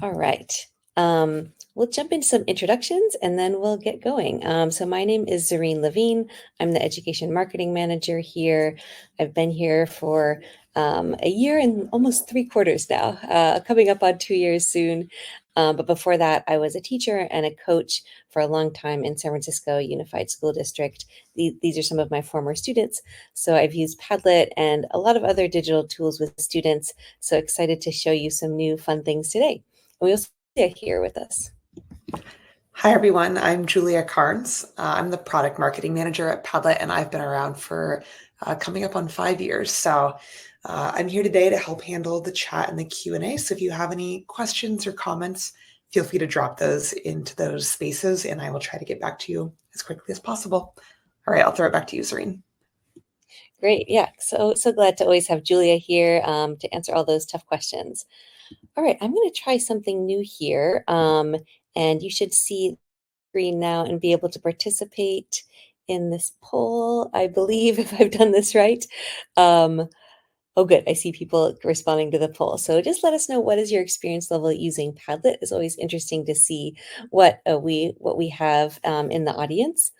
All right. We'll jump into some introductions and then we'll get going. So my name is Zareen Levien. I'm the Education Marketing Manager here. I've been here for a year and almost 3/4 now, coming up on 2 years soon. But before that, I was a teacher and a coach for a long time in San Francisco Unified School District. These are some of my former students. So I've used Padlet and a lot of other digital tools with students. So excited to show you some new fun things today. And we also have Julia here with us. Hi, everyone. I'm Julia Carnes. I'm the product marketing manager at Padlet, and I've been around for coming up on 5 years. So I'm here today to help handle the chat and the Q&A. So if you have any questions or comments, feel free to drop those into those spaces, and I will try to get back to you as quickly as possible. All right, I'll throw it back to you, Zareen. Great. Yeah. So glad to always have Julia here to answer all those tough questions. All right. I'm going to try something new here. And you should see the screen now and be able to participate in this poll, I believe, if I've done this right. Oh, good. I see people responding to the poll. So just let us know, what is your experience level using Padlet? It's always interesting to see what we have in the audience.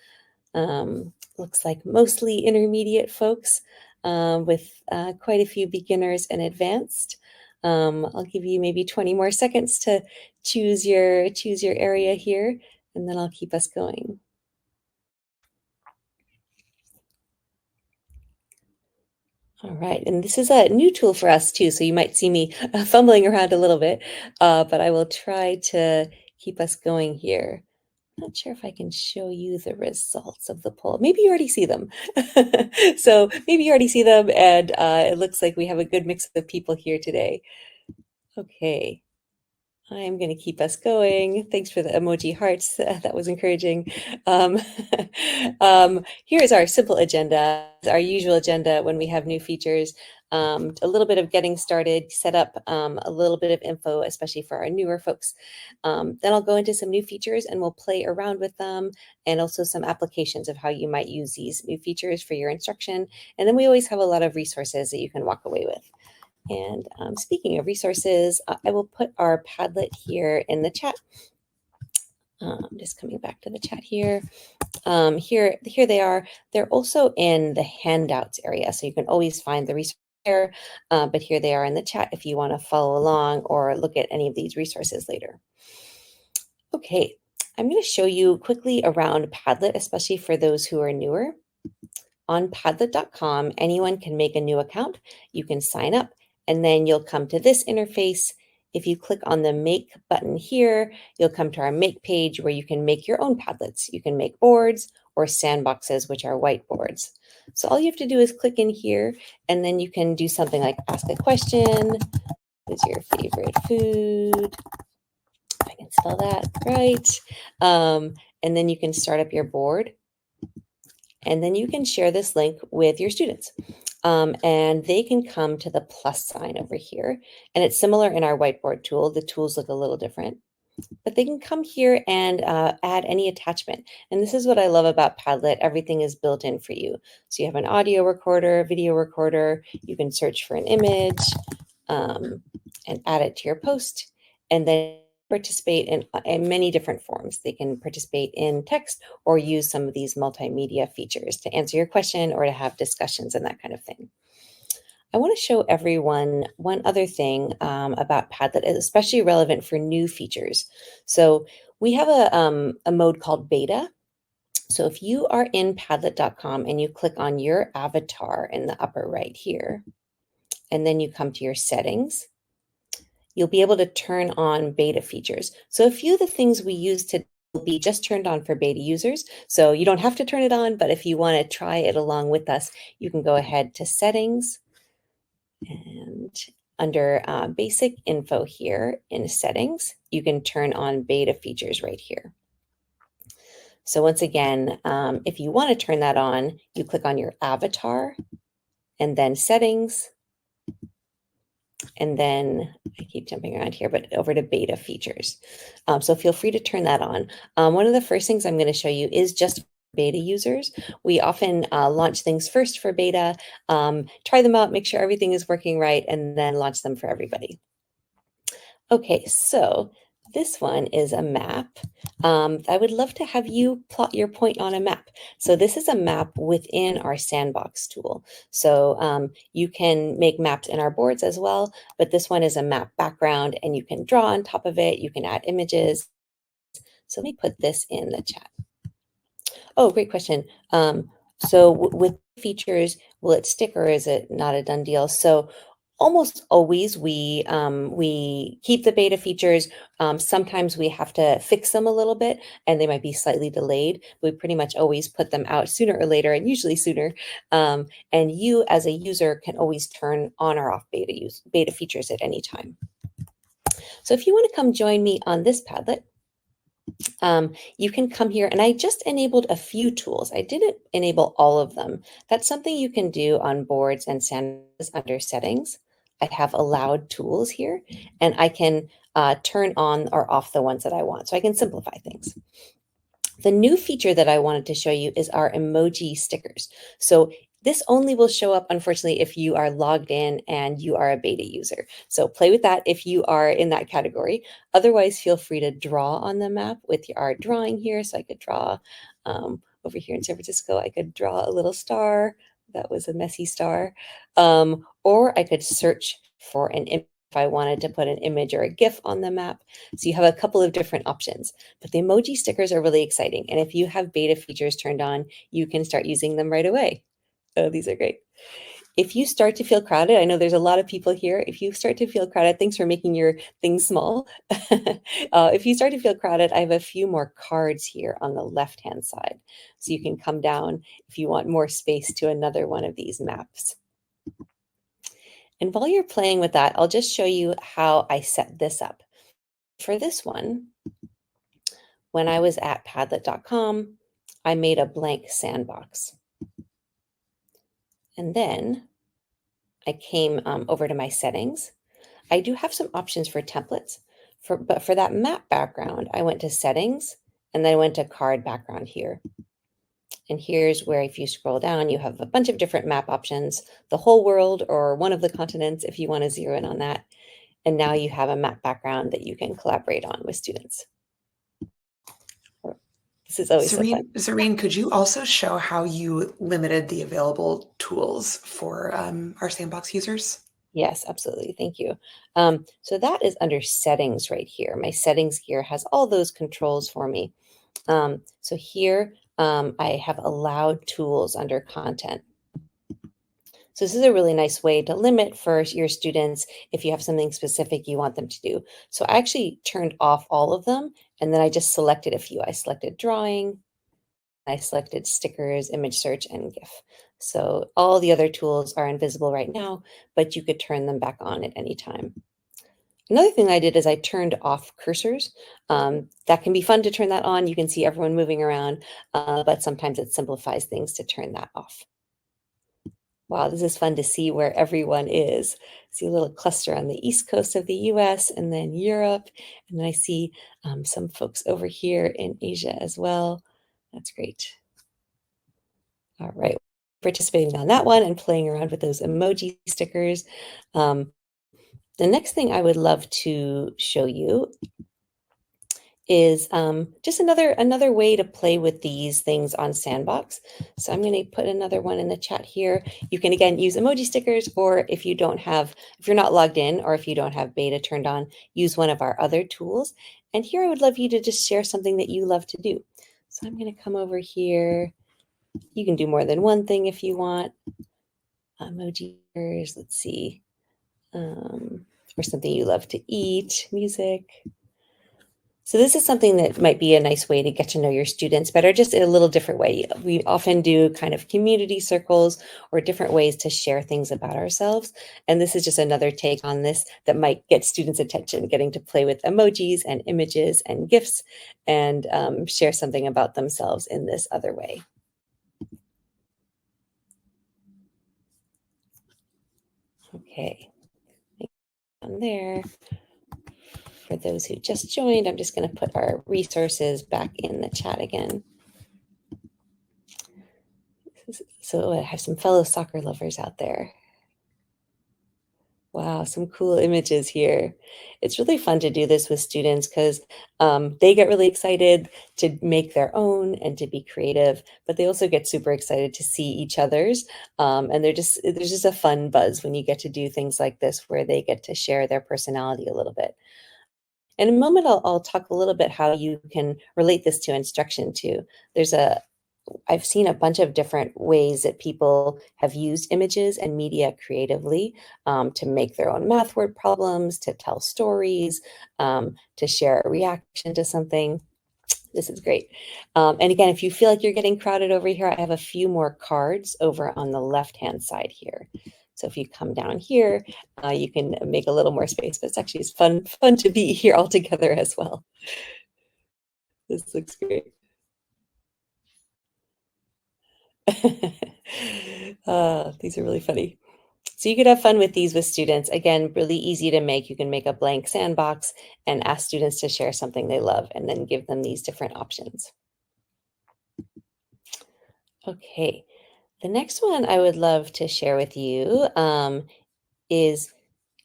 Looks like mostly intermediate folks with quite a few beginners and advanced. I'll give you maybe 20 more seconds to choose your area here, and then I'll keep us going. All right, and this is a new tool for us too, so you might see me fumbling around a little bit, but I will try to keep us going here. Not sure if I can show you the results of the poll. Maybe you already see them. So maybe you already see them, and it looks like we have a good mix of people here today. Okay. I'm going to keep us going. Thanks for the emoji hearts. That was encouraging. Um, here is our simple agenda, our usual agenda when we have new features. A little bit of getting started, set up a little bit of info, especially for our newer folks. Then I'll go into some new features and we'll play around with them, and also some applications of how you might use these new features for your instruction. And then we always have a lot of resources that you can walk away with. And speaking of resources, I will put our Padlet here in the chat. Just coming back to the chat here. Here they are. They're also in the handouts area, so you can always find the resource there. But here they are in the chat if you want to follow along or look at any of these resources later. Okay, I'm going to show you quickly around Padlet, especially for those who are newer. On padlet.com, anyone can make a new account. You can sign up, and then you'll come to this interface. If you click on the Make button here, you'll come to our Make page where you can make your own Padlets. You can make boards or sandboxes, which are whiteboards. So all you have to do is click in here, and then you can do something like ask a question. What is your favorite food? If I can spell that right. And then you can start up your board. And then you can share this link with your students. And they can come to the plus sign over here. And it's similar in our whiteboard tool. The tools look a little different. But they can come here and add any attachment. And this is what I love about Padlet. Everything is built in for you. So you have an audio recorder, video recorder. You can search for an image and add it to your post. And then participate in many different forms. They can participate in text or use some of these multimedia features to answer your question or to have discussions and that kind of thing. I want to show everyone one other thing about Padlet, especially relevant for new features. So we have a mode called beta. So if you are in padlet.com and you click on your avatar in the upper right here, and then you come to your settings, you'll be able to turn on beta features. So a few of the things we use to will be just turned on for beta users. So you don't have to turn it on, but if you want to try it along with us, you can go ahead to settings, and under basic info here in settings, you can turn on beta features right here. So once again, if you want to turn that on, you click on your avatar and then settings. And then I keep jumping around here, but over to beta features. So feel free to turn that on. One of the first things I'm going to show you is just beta users. We often launch things first for beta, try them out, make sure everything is working right, and then launch them for everybody. Okay, so this one is a map. I would love to have you plot your point on a map. So this is a map within our sandbox tool. So you can make maps in our boards as well, but this one is a map background and you can draw on top of it. You can add images. So let me put this in the chat. Oh, great question. So with features, will it stick or is it not a done deal? So almost always we keep the beta features. Sometimes we have to fix them a little bit, and they might be slightly delayed. We pretty much always put them out sooner or later, and usually sooner. And you, as a user, can always turn on or off beta features at any time. So if you want to come join me on this Padlet, you can come here, and I just enabled a few tools. I didn't enable all of them. That's something you can do on boards and sandboxes under settings. I have allowed tools here, and I can turn on or off the ones that I want. So I can simplify things. The new feature that I wanted to show you is our emoji stickers. So this only will show up, unfortunately, if you are logged in and you are a beta user. So play with that if you are in that category. Otherwise, feel free to draw on the map with our drawing here. So I could draw over here in San Francisco, I could draw a little star. That was a messy star. Or I could search for an image if I wanted to put an image or a GIF on the map. So you have a couple of different options. But the emoji stickers are really exciting. And if you have beta features turned on, you can start using them right away. Oh, these are great. If you start to feel crowded, I know there's a lot of people here. If you start to feel crowded, thanks for making your things small. If you start to feel crowded, I have a few more cards here on the left-hand side. So you can come down if you want more space to another one of these maps. And while you're playing with that, I'll just show you how I set this up. For this one, when I was at padlet.com, I made a blank sandbox. And then I came over to my settings. I do have some options for templates, but for that map background, I went to settings and then I went to card background here. And here's where if you scroll down, you have a bunch of different map options, the whole world or one of the continents if you want to zero in on that. And now you have a map background that you can collaborate on with students. This is always so fun. Zareen, could you also show how you limited the available tools for our sandbox users? Yes, absolutely. Thank you. So that is under settings right here. My settings here has all those controls for me. So here I have allowed tools under content. So this is a really nice way to limit for your students if you have something specific you want them to do. So I actually turned off all of them, and then I just selected a few. I selected drawing, I selected stickers, image search, and GIF. So all the other tools are invisible right now, but you could turn them back on at any time. Another thing I did is I turned off cursors. That can be fun to turn that on. You can see everyone moving around, but sometimes it simplifies things to turn that off. Wow, this is fun to see where everyone is. See a little cluster on the East Coast of the US and then Europe. And then I see some folks over here in Asia as well. That's great. All right, participating on that one and playing around with those emoji stickers. The next thing I would love to show you is just another way to play with these things on Sandbox. So I'm going to put another one in the chat here. You can again use emoji stickers, or if you're not logged in or if you don't have beta turned on, use one of our other tools. And here I would love you to just share something that you love to do. So I'm going to come over here. You can do more than one thing if you want. Emojis, let's see. Or something you love to eat, music. So this is something that might be a nice way to get to know your students better, just in a little different way. We often do kind of community circles or different ways to share things about ourselves. And this is just another take on this that might get students' attention, getting to play with emojis and images and GIFs and share something about themselves in this other way. Okay, on there. For those who just joined, I'm just going to put our resources back in the chat again. So I have some fellow soccer lovers out there. Wow, some cool images here. It's really fun to do this with students because they get really excited to make their own and to be creative, but they also get super excited to see each other's. And there's just a fun buzz when you get to do things like this where they get to share their personality a little bit. In a moment, I'll talk a little bit how you can relate this to instruction too. There's a I've seen a bunch of different ways that people have used images and media creatively to make their own math word problems, to tell stories, to share a reaction to something. This is great. And again, if you feel like you're getting crowded over here, I have a few more cards over on the left-hand side here. So if you come down here, you can make a little more space, but it's fun to be here all together as well. This looks great. These are really funny. So you could have fun with these with students. Again, really easy to make. You can make a blank sandbox and ask students to share something they love and then give them these different options. Okay, the next one I would love to share with you is,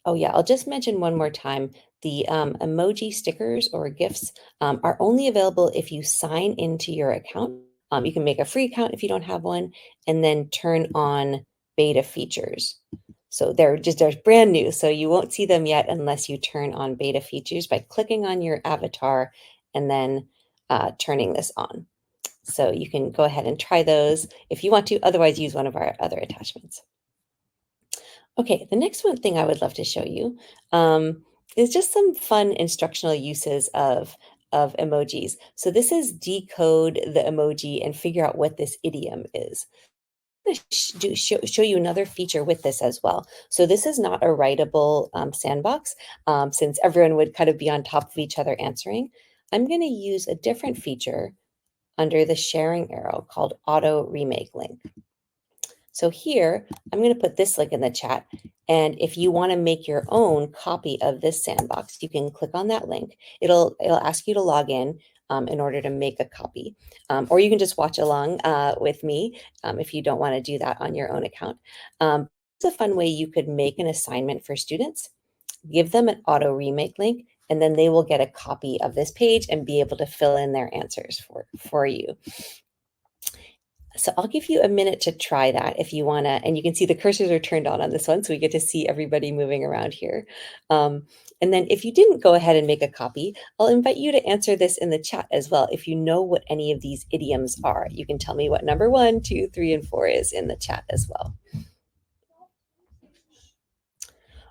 oh yeah, I'll just mention one more time. The emoji stickers or GIFs are only available if you sign into your account. You can make a free account if you don't have one, and then turn on beta features. So they're brand new, so you won't see them yet unless you turn on beta features by clicking on your avatar and then turning this on. So you can go ahead and try those if you want to, otherwise use one of our other attachments. Okay, the next one thing I would love to show you is just some fun instructional uses of emojis. So this is decode the emoji and figure out what this idiom is. I'm gonna show you another feature with this as well. So this is not a writable sandbox, since everyone would kind of be on top of each other answering. I'm going to use a different feature under the sharing arrow called auto remake link. So here, I'm going to put this link in the chat. And if you want to make your own copy of this sandbox, you can click on that link. It'll ask you to log in order to make a copy. Or you can just watch along with me if you don't want to do that on your own account. It's a fun way you could make an assignment for students, give them an auto remake link, and then they will get a copy of this page and be able to fill in their answers for you. So I'll give you a minute to try that if you want to, and you can see the cursors are turned on this one, so we get to see everybody moving around here. And then if you didn't go ahead and make a copy, I'll invite you to answer this in the chat as well. If you know what any of these idioms are, you can tell me what number 1, 2, 3, and 4 is in the chat as well.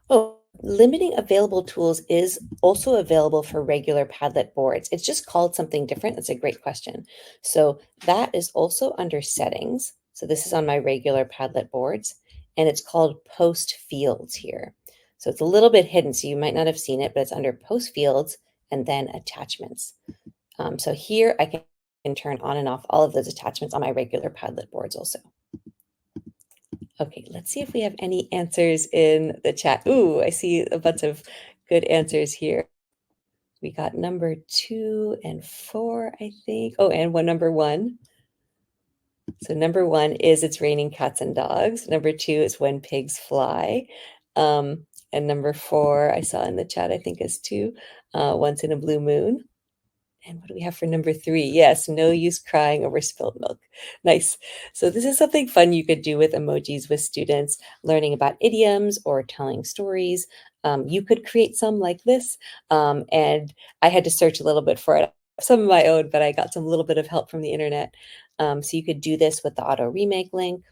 Oh, limiting available tools is also available for regular Padlet boards. It's just called something different. That's a great question. So that is also under settings. So this is on my regular Padlet boards, and it's called post fields here. So it's a little bit hidden, so you might not have seen it, but it's under post fields and then attachments. So here I can turn on and off all of those attachments on my regular Padlet boards also. Okay, let's see if we have any answers in the chat. Ooh, I see a bunch of good answers here. We got number 2 and 4, I think. Oh, and one number 1. So number 1 is it's raining cats and dogs. Number 2 is when pigs fly. And number 4 I saw in the chat, I think is 2, once in a blue moon. And what do we have for number 3? Yes, no use crying over spilled milk. Nice. So this is something fun you could do with emojis with students, learning about idioms or telling stories. You could create some like this. And I had to search a little bit for it, some of my own, but I got some little bit of help from the internet. So you could do this with the auto remake link.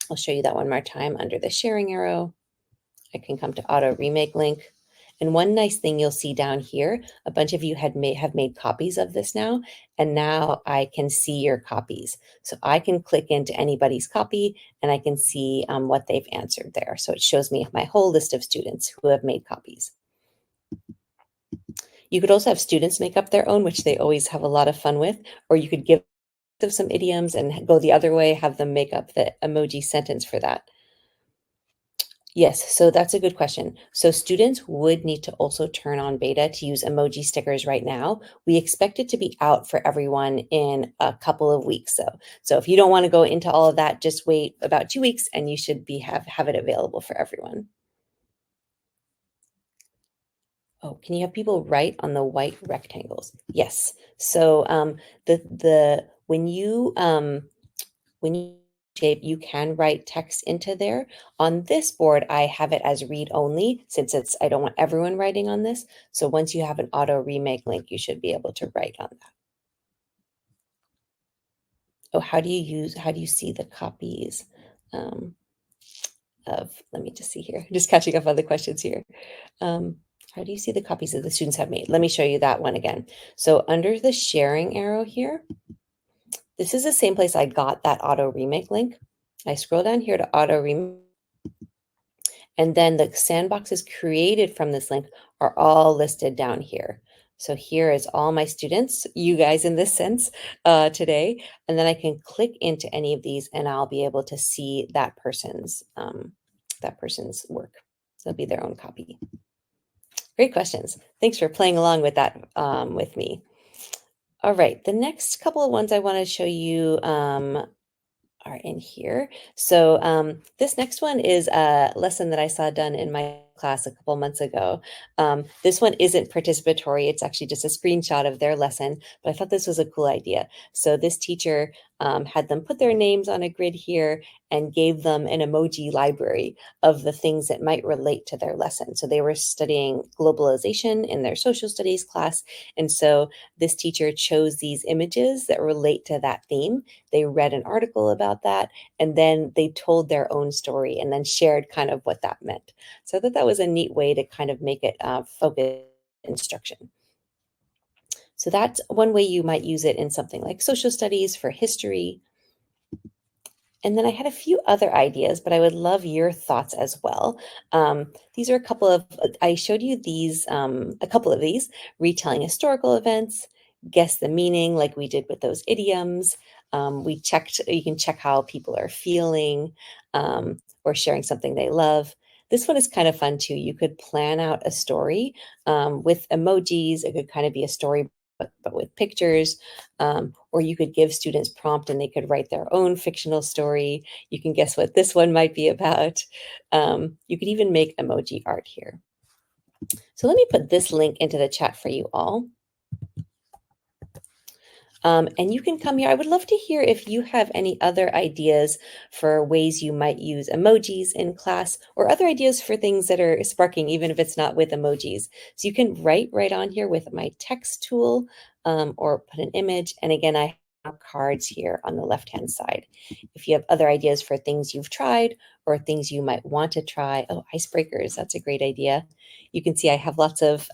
I'll show you that one more time under the sharing arrow. I can come to auto remake link. And one nice thing you'll see down here, a bunch of you have made copies of this now, and now I can see your copies. So I can click into anybody's copy and I can see what they've answered there. So it shows me my whole list of students who have made copies. You could also have students make up their own, which they always have a lot of fun with, or you could give them some idioms and go the other way, have them make up the emoji sentence for that. Yes, so that's a good question. So students would need to also turn on beta to use emoji stickers right now. We expect it to be out for everyone in a couple of weeks. So if you don't want to go into all of that, just wait about 2 weeks and you should have it available for everyone. Oh, can you have people write on the white rectangles? Yes. So the when you shape, you can write text into there. On this board, I have it as read only since I don't want everyone writing on this. So once you have an auto remake link, you should be able to write on that. Oh, how do you see the copies um, let me just see here, just catching up on the questions here. Um, how do you see the copies that the students have made? Let me show you that one again. So under the sharing arrow here, this is the same place I got that auto remake link. I scroll down here to auto remake, and then the sandboxes created from this link are all listed down here. So here is all my students, you guys in this sense, today. And then I can click into any of these and I'll be able to see that person's work. So it'll be their own copy. Great questions. Thanks for playing along with that with me. All right, the next couple of ones I want to show you are in here. So this next one is a lesson that I saw done in my class a couple months ago. This one isn't participatory. It's actually just a screenshot of their lesson, but I thought this was a cool idea. So this teacher had them put their names on a grid here and gave them an emoji library of the things that might relate to their lesson. So they were studying globalization in their social studies class. And so this teacher chose these images that relate to that theme. They read an article about that, and then they told their own story and then shared kind of what that meant. So I thought that was a neat way to kind of make it focused instruction. So that's one way you might use it in something like social studies for history. And then I had a few other ideas, but I would love your thoughts as well. These are a couple of, I showed you these, a couple of these, retelling historical events, guess the meaning, like we did with those idioms. We checked, you can check how people are feeling or sharing something they love. This one is kind of fun too. You could plan out a story with emojis. It could kind of be a story, but with pictures. Or you could give students prompt and they could write their own fictional story. You can guess what this one might be about. You could even make emoji art here. So let me put this link into the chat for you all. And you can come here. I would love to hear if you have any other ideas for ways you might use emojis in class or other ideas for things that are sparking, even if it's not with emojis. So you can write right on here with my text tool or put an image. And again, I have cards here on the left-hand side. If you have other ideas for things you've tried or things you might want to try, oh, icebreakers, that's a great idea. You can see I have lots of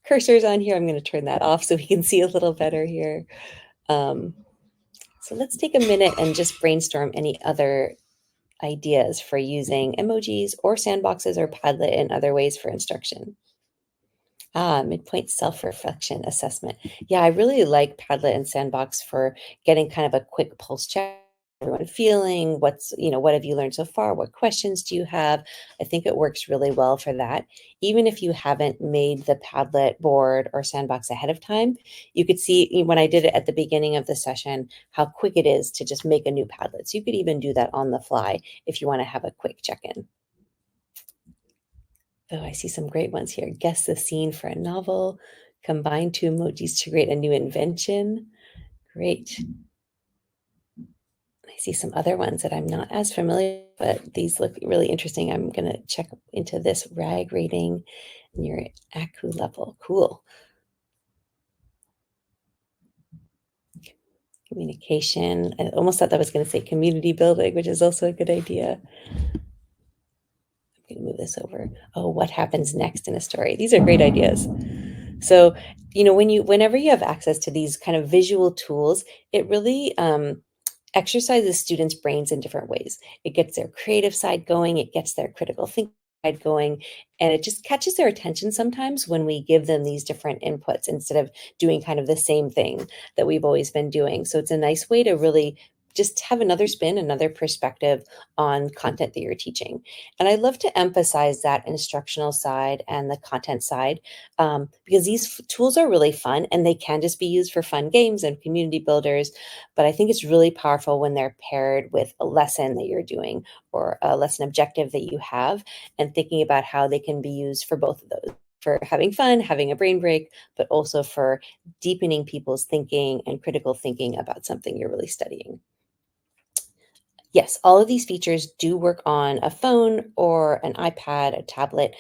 cursors on here. I'm going to turn that off so we can see a little better here. Um, so let's take a minute and just brainstorm any other ideas for using emojis or sandboxes or Padlet in other ways for instruction. Midpoint self-reflection assessment. Yeah, I really like Padlet and Sandbox for getting kind of a quick pulse check. Everyone feeling what have you learned so far? What questions do you have? I think it works really well for that. Even if you haven't made the Padlet board or Sandbox ahead of time, you could see when I did it at the beginning of the session, how quick it is to just make a new Padlet. So you could even do that on the fly if you want to have a quick check-in. Oh, I see some great ones here. Guess the scene for a novel. Combine two emojis to create a new invention. Great. I see some other ones that I'm not as familiar, but these look really interesting. I'm going to check into this RAG rating and your ACU level. Cool. Communication. I almost thought that was going to say community building, which is also a good idea. I'm going to move this over. Oh, what happens next in a story? These are great ideas. So, whenever you have access to these kind of visual tools, it really exercises students' brains in different ways. It gets their creative side going, it gets their critical thinking side going, and it just catches their attention sometimes when we give them these different inputs instead of doing kind of the same thing that we've always been doing. So it's a nice way to really just have another spin, another perspective on content that you're teaching. And I love to emphasize that instructional side and the content side because these tools are really fun and they can just be used for fun games and community builders. But I think it's really powerful when they're paired with a lesson that you're doing or a lesson objective that you have and thinking about how they can be used for both of those. for having fun, having a brain break, but also for deepening people's thinking and critical thinking about something you're really studying. Yes, all of these features do work on a phone or an iPad, a tablet.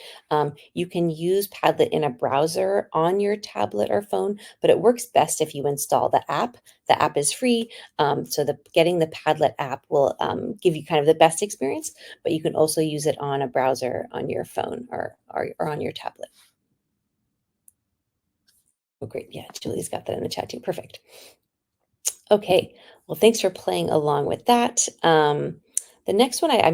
You can use Padlet in a browser on your tablet or phone, but it works best if you install the app. The app is free, so getting the Padlet app will give you kind of the best experience, but you can also use it on a browser on your phone or on your tablet. Oh, great. Yeah, Julie's got that in the chat too. Perfect. Okay. Well, thanks for playing along with that. The next one I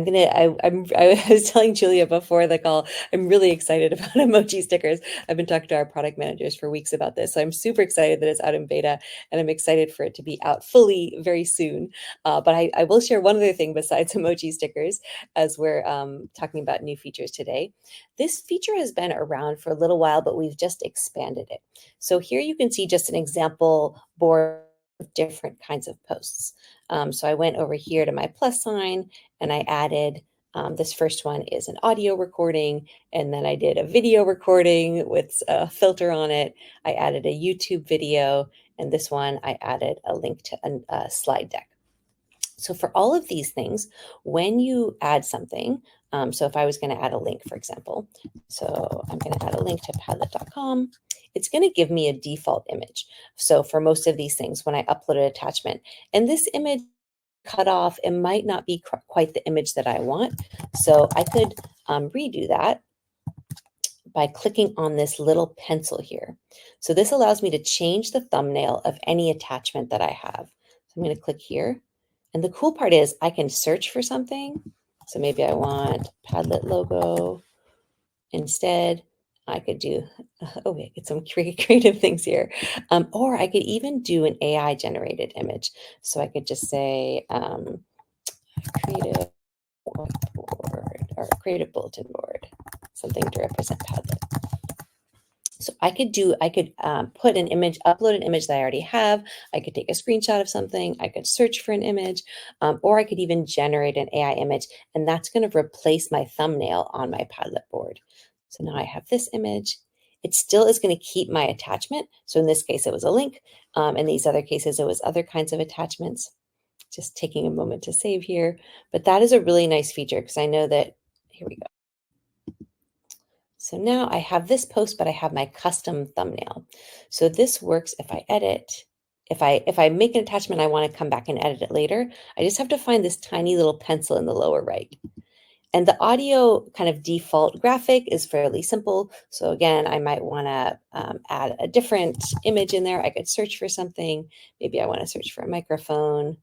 was telling Julia before the call, I'm really excited about emoji stickers. I've been talking to our product managers for weeks about this. So I'm super excited that it's out in beta, and I'm excited for it to be out fully very soon. But I will share one other thing besides emoji stickers as we're talking about new features today. This feature has been around for a little while, but we've just expanded it. So here you can see just an example board of different kinds of posts. So I went over here to my plus sign and I added this first one is an audio recording, and then I did a video recording with a filter on it. I added a YouTube video, and this one I added a link to a slide deck. So for all of these things, when you add something, so if I was going to add a link, for example, so I'm going to add a link to padlet.com, it's going to give me a default image. So for most of these things, when I upload an attachment, and this image cut off, it might not be quite the image that I want. So I could redo that by clicking on this little pencil here. So this allows me to change the thumbnail of any attachment that I have. So I'm going to click here. And the cool part is I can search for something. So maybe I want Padlet logo instead. I could do, oh, wait, get some creative things here. Or I could even do an AI generated image. So I could just say creative whiteboard or creative bulletin board, something to represent Padlet. So I could put an image, upload an image that I already have. I could take a screenshot of something. I could search for an image, or I could even generate an AI image, and that's going to replace my thumbnail on my Padlet board. So now I have this image. It still is going to keep my attachment. So in this case, it was a link. In these other cases, it was other kinds of attachments. Just taking a moment to save here. But that is a really nice feature because I know that, here we go. So now I have this post, but I have my custom thumbnail. So this works if I edit. If I make an attachment, I want to come back and edit it later. I just have to find this tiny little pencil in the lower right. And the audio kind of default graphic is fairly simple. So again, I might want to add a different image in there. I could search for something. Maybe I want to search for a microphone.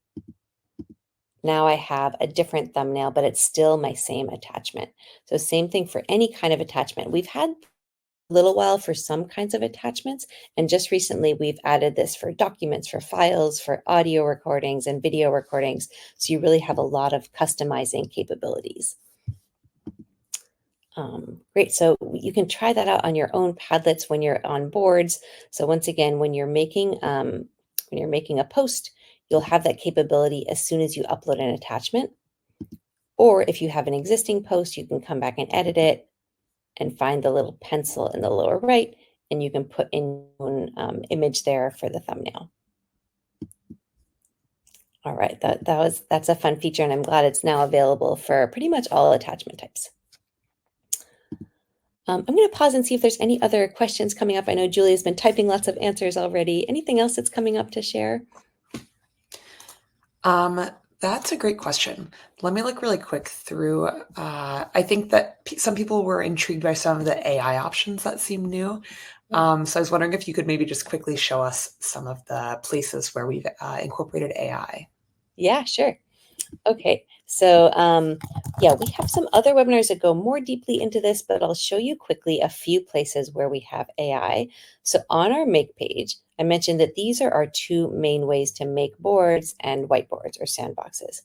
Now I have a different thumbnail, but it's still my same attachment. So same thing for any kind of attachment. We've had a little while for some kinds of attachments, and just recently we've added this for documents, for files, for audio recordings and video recordings. So you really have a lot of customizing capabilities. Great. So you can try that out on your own Padlets when you're on boards. So once again, when you're making a post, you'll have that capability as soon as you upload an attachment. Or if you have an existing post, you can come back and edit it and find the little pencil in the lower right, and you can put in your own image there for the thumbnail. All right, that's a fun feature, and I'm glad it's now available for pretty much all attachment types. I'm going to pause and see if there's any other questions coming up. I know Julia's been typing lots of answers already. Anything else that's coming up to share? That's a great question. Let me look really quick through. I think that some people were intrigued by some of the AI options that seem new. So I was wondering if you could maybe just quickly show us some of the places where we've incorporated AI. Yeah, sure. Okay, so yeah, we have some other webinars that go more deeply into this, but I'll show you quickly a few places where we have AI. So on our make page, I mentioned that these are our two main ways to make boards and whiteboards or sandboxes.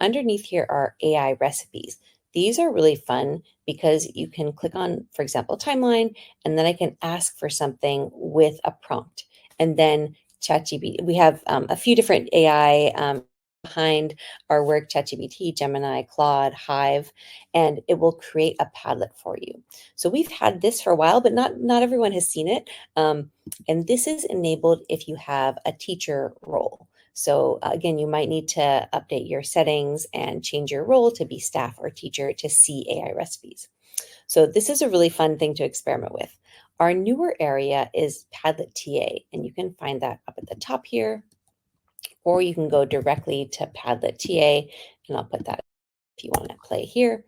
Underneath here are AI recipes. These are really fun because you can click on, for example, timeline, and then I can ask for something with a prompt. And then ChatGPT, we have a few different AI behind our work, ChatGPT, Gemini, Claude, Hive, and it will create a Padlet for you. So we've had this for a while, but not everyone has seen it. And this is enabled if you have a teacher role. So again, you might need to update your settings and change your role to be staff or teacher to see AI recipes. So this is a really fun thing to experiment with. Our newer area is Padlet TA, and you can find that up at the top here, or you can go directly to Padlet TA, and I'll put that if you want to play here.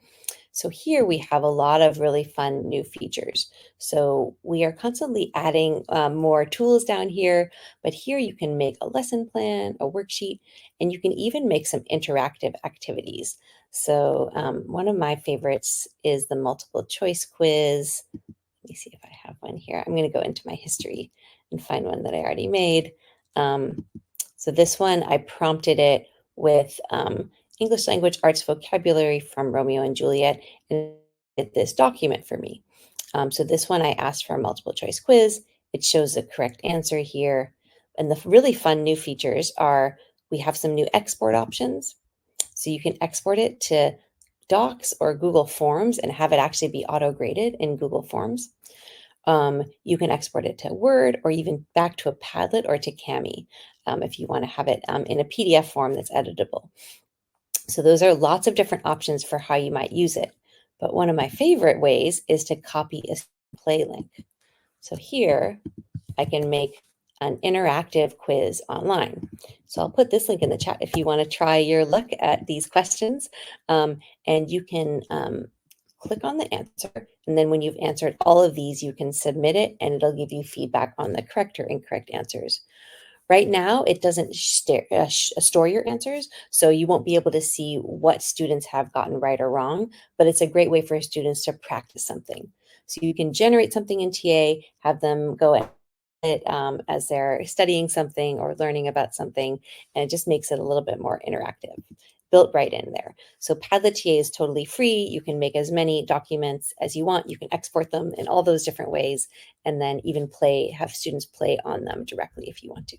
So here we have a lot of really fun new features. So we are constantly adding more tools down here, but here you can make a lesson plan, a worksheet, and you can even make some interactive activities. So one of my favorites is the multiple choice quiz. Let me see if I have one here. I'm going to go into my history and find one that I already made. So this one, I prompted it with English language arts vocabulary from Romeo and Juliet, and it did this document for me. So this one, I asked for a multiple choice quiz. It shows the correct answer here. And the really fun new features are we have some new export options. So you can export it to Docs or Google Forms and have it actually be auto-graded in Google Forms. You can export it to Word or even back to a Padlet or to Cami if you want to have it in a PDF form that's editable. So those are lots of different options for how you might use it. But one of my favorite ways is to copy a play link. So here I can make an interactive quiz online. So I'll put this link in the chat if you want to try your luck at these questions. And you can click on the answer. And then when you've answered all of these, you can submit it and it'll give you feedback on the correct or incorrect answers. Right now, it doesn't store your answers, so you won't be able to see what students have gotten right or wrong, but it's a great way for students to practice something. So you can generate something in TA, have them go at it as they're studying something or learning about something, and it just makes it a little bit more interactive, built right in there. So Padlet TA is totally free. You can make as many documents as you want. You can export them in all those different ways, and then even have students play on them directly if you want to.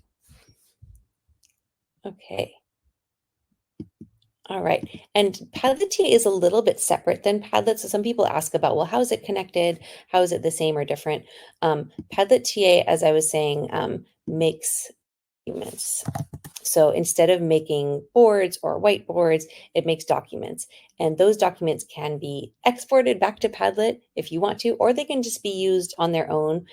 Okay. All right. And Padlet TA is a little bit separate than Padlet. So some people ask about, well, how is it connected? How is it the same or different? Padlet TA, as I was saying, makes documents. So instead of making boards or whiteboards, it makes documents. And those documents can be exported back to Padlet if you want to, or they can just be used on their own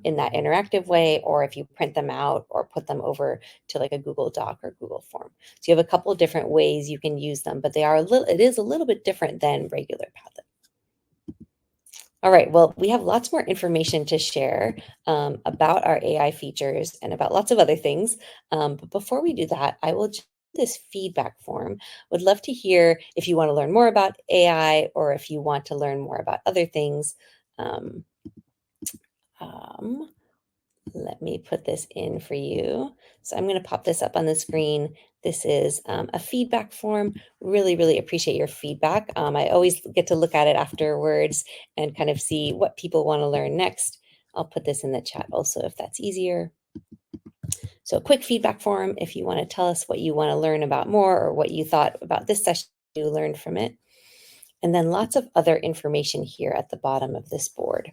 in that interactive way, or if you print them out or put them over to like a Google Doc or Google Form. So you have a couple of different ways you can use them, but it is a little bit different than regular Padlet. All right, well, we have lots more information to share about our AI features and about lots of other things. But before we do that, I will just this feedback form. Would love to hear if you want to learn more about AI or if you want to learn more about other things. Um, um, Let me put this in for you. So I'm going to pop this up on the screen. This is a feedback form. Really, really appreciate your feedback. I always get to look at it afterwards and kind of see what people want to learn next. I'll put this in the chat also if that's easier. So a quick feedback form if you want to tell us what you want to learn about more or what you thought about this session you learned from it. And then lots of other information here at the bottom of this board.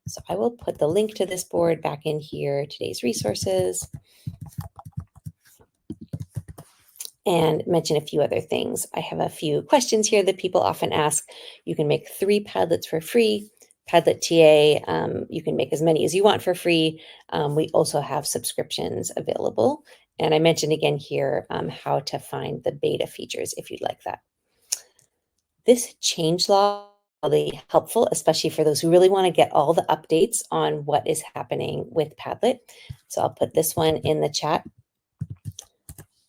So I will put the link to this board back in here, today's resources, and mention a few other things. I have a few questions here that people often ask. You can make 3 Padlets for free. Padlet TA, you can make as many as you want for free. We also have subscriptions available. And I mentioned again here how to find the beta features if you'd like that. This changelog is really helpful, especially for those who really want to get all the updates on what is happening with Padlet. So I'll put this one in the chat.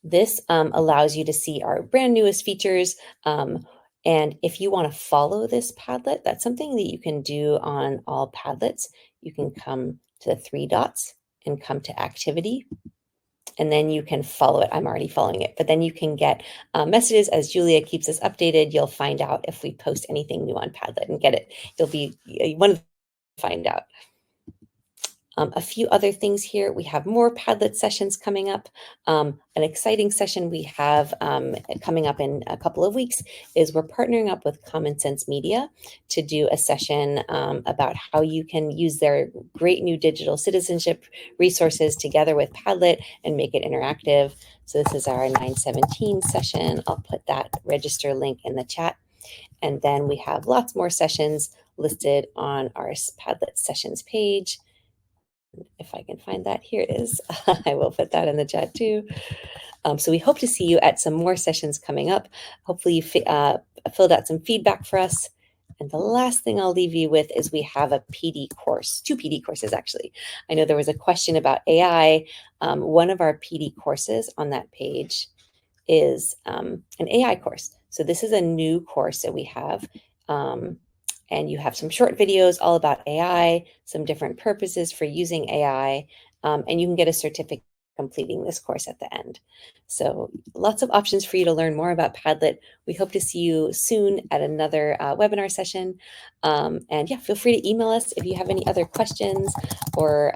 This allows you to see our brand newest features. And if you want to follow this Padlet, that's something that you can do on all Padlets. You can come to the 3 dots and come to activity. And then you can follow it. I'm already following it, but then you can get messages as Julia keeps us updated. You'll find out if we post anything new on Padlet and get it. You'll be one of the find out. A few other things here. We have more Padlet sessions coming up. An exciting session we have coming up in a couple of weeks is we're partnering up with Common Sense Media to do a session about how you can use their great new digital citizenship resources together with Padlet and make it interactive. So this is our 917 session. I'll put that register link in the chat. And then we have lots more sessions listed on our Padlet sessions page. If I can find that, here it is. I will put that in the chat too. So we hope to see you at some more sessions coming up. Hopefully you filled out some feedback for us. And the last thing I'll leave you with is we have a PD course, 2 PD courses actually. I know there was a question about AI. One of our PD courses on that page is an AI course. So this is a new course that we have. And you have some short videos all about AI, some different purposes for using AI, and you can get a certificate completing this course at the end. So lots of options for you to learn more about Padlet. We hope to see you soon at another webinar session. And yeah, feel free to email us if you have any other questions or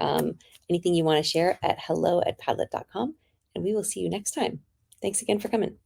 anything you want to share at hello@padlet.com. And we will see you next time. Thanks again for coming.